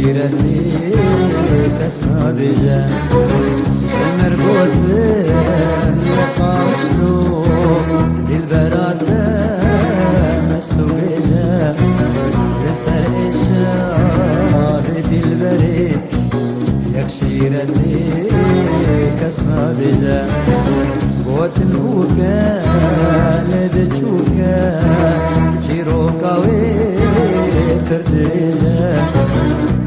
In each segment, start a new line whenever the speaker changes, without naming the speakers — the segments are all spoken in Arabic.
شيرتي كسنا بجا شمر قوتن لقاشلو دلبرات مستو بجا لسر إشار دلبري يك شيرتي كسنا بجا قوتن بوكا لبچوكا جيروكاوي کردیجه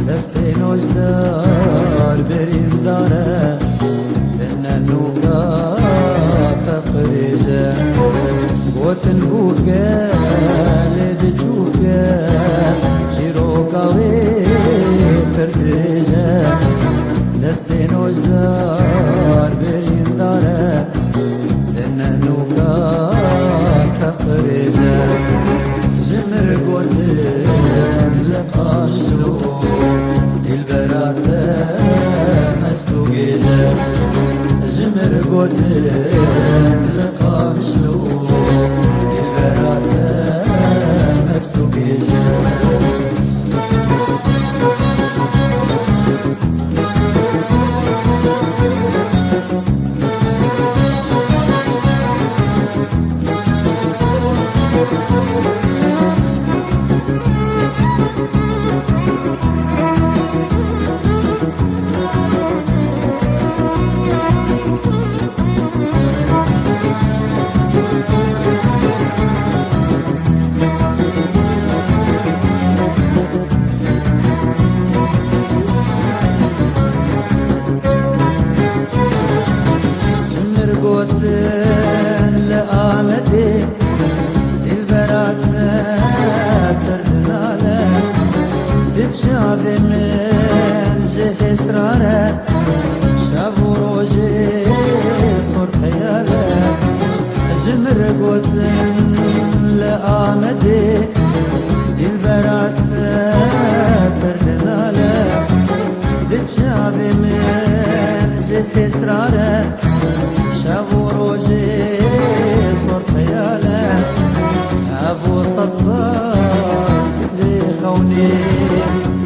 دست نوجدار بریم داره بن نوکا تقریجه بوتن بوکه لبچوکه شیروکاوی کردیجه دست نوجدار بریم داره بن نوکا تقریجه جمر قدن لقاشلو دلبرات مستو جيجا جمر قدن لقاشلو دلبرات مستو جيجا قوتن لآمدي دلبرات كردناله دتشاف من جه إسراره شاف وروجي صور خياله جمر قوتن لآمدي دلبرات كردناله دتشاف من جه إسراره شاف وروجي صور خياله أبو صدصار لي خوني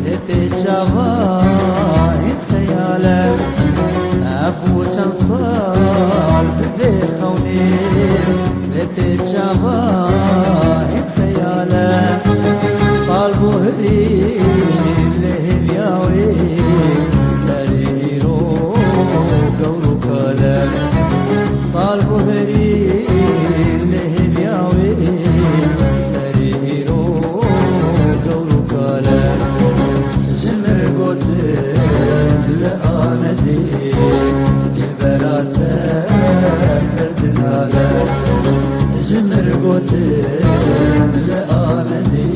لبيت شافاين خياله أبو تنصال لي خوني لبيت شافاين خياله صالبو هري لهب ياوي سريرو قورو كاله صالبو هري لهب ياوي سريرو قورو كاله جمر قدن لآمدي دلبرات كردناله جمر قدن لآمدي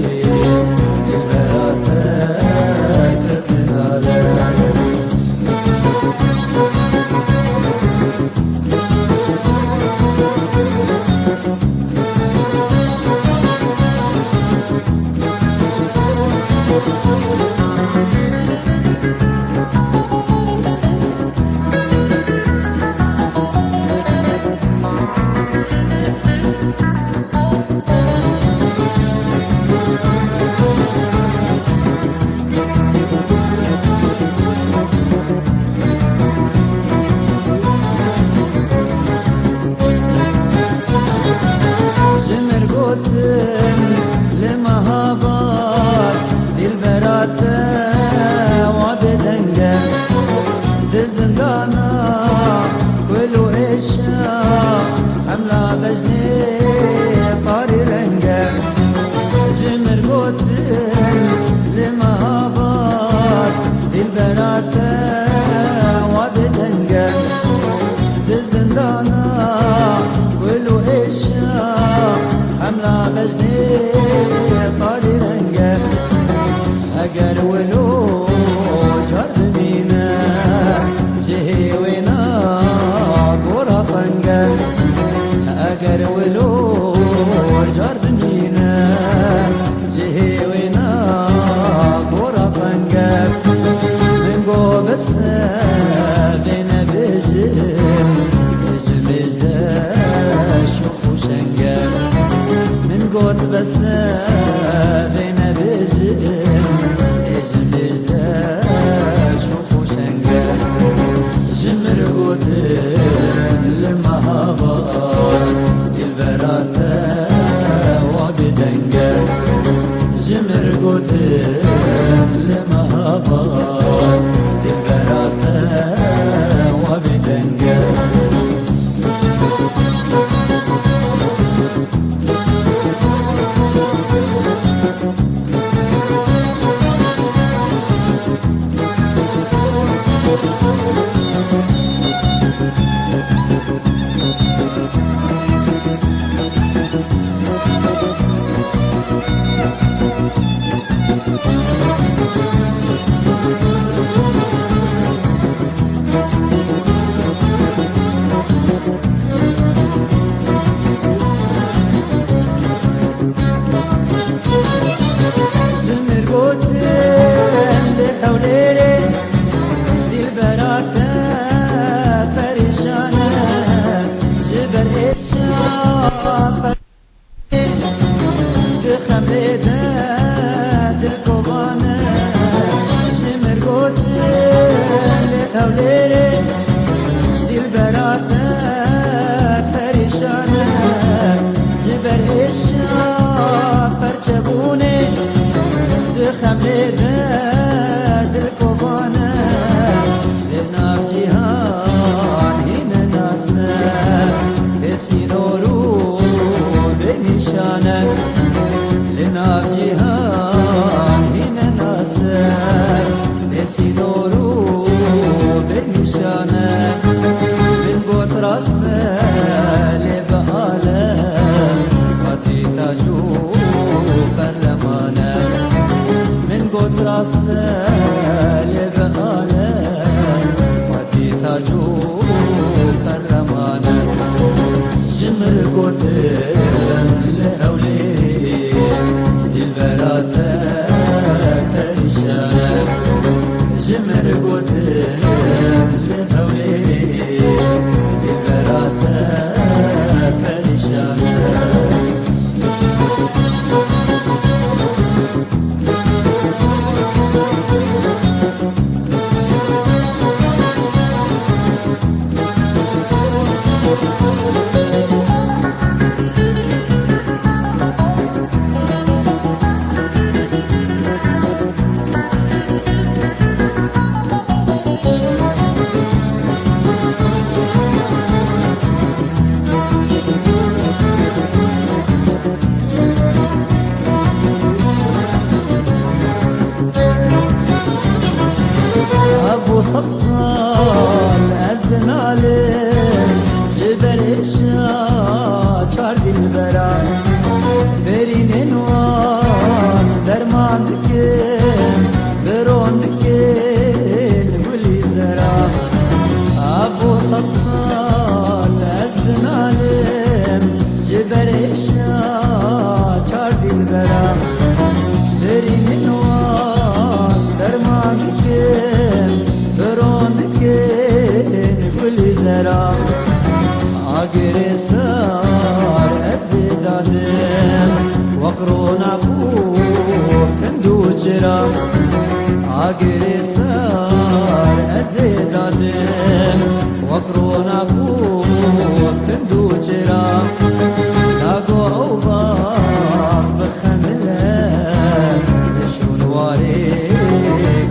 دلبرات كردناله لمهابات دلبرات وبدنجة دزندانا كلو إشا حملة بجني طاري رنجة جمر قدن لمهابات دلبرات وبدنجة دزندانا كلو إشا حملة بجني طاري رنجة أقر ولو جرد بينا جهي وينا قرى طنجة أقر ولو جرد بينا جهي وينا قرى طنجة من قو بس بينا بجم بجدا شوخ وشنجة من قوت بس بين بجم إجم لجدا خمله ده دل کوبانه جمر گوتن لحولیره دل براته پریشانه جبر اشیا پرچبونه ده خمله ده دل کوبانه لناف جهان هینه ناسه بسینورو بنشانه لناف جهان هینه ناسه بسینورو بنشانه من قوت راسته لبعاله خطي تاجو برلمانه من قوت راسته لبعاله خطي تاجو برلمانه جمر قوتن لأولي دلبراته پریشانه جمر قوتن لأولي دلبراته پریشانه صال الزنالم جبر اشيا چار دلبرا برين انوان درمان دكين برون دكين قولي زرا ابو صال الزنالم جبر اشيا چار دلبرا برين انوان درمان دكين برون كين كل زرا عقر سار الزدادم وقرونا بوك تندو جرا عقر سار الزدادم وقرونا بوك تندو جرا ناقو اوبا بخمله لشون واري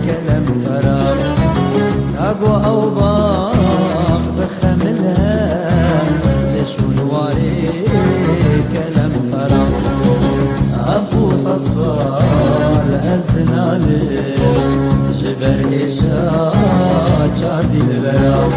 كلام غرام أقوى أوباق بخملها لشون واري كلام قرام أبو صال أزدنالي جبر إيشا شادي البرام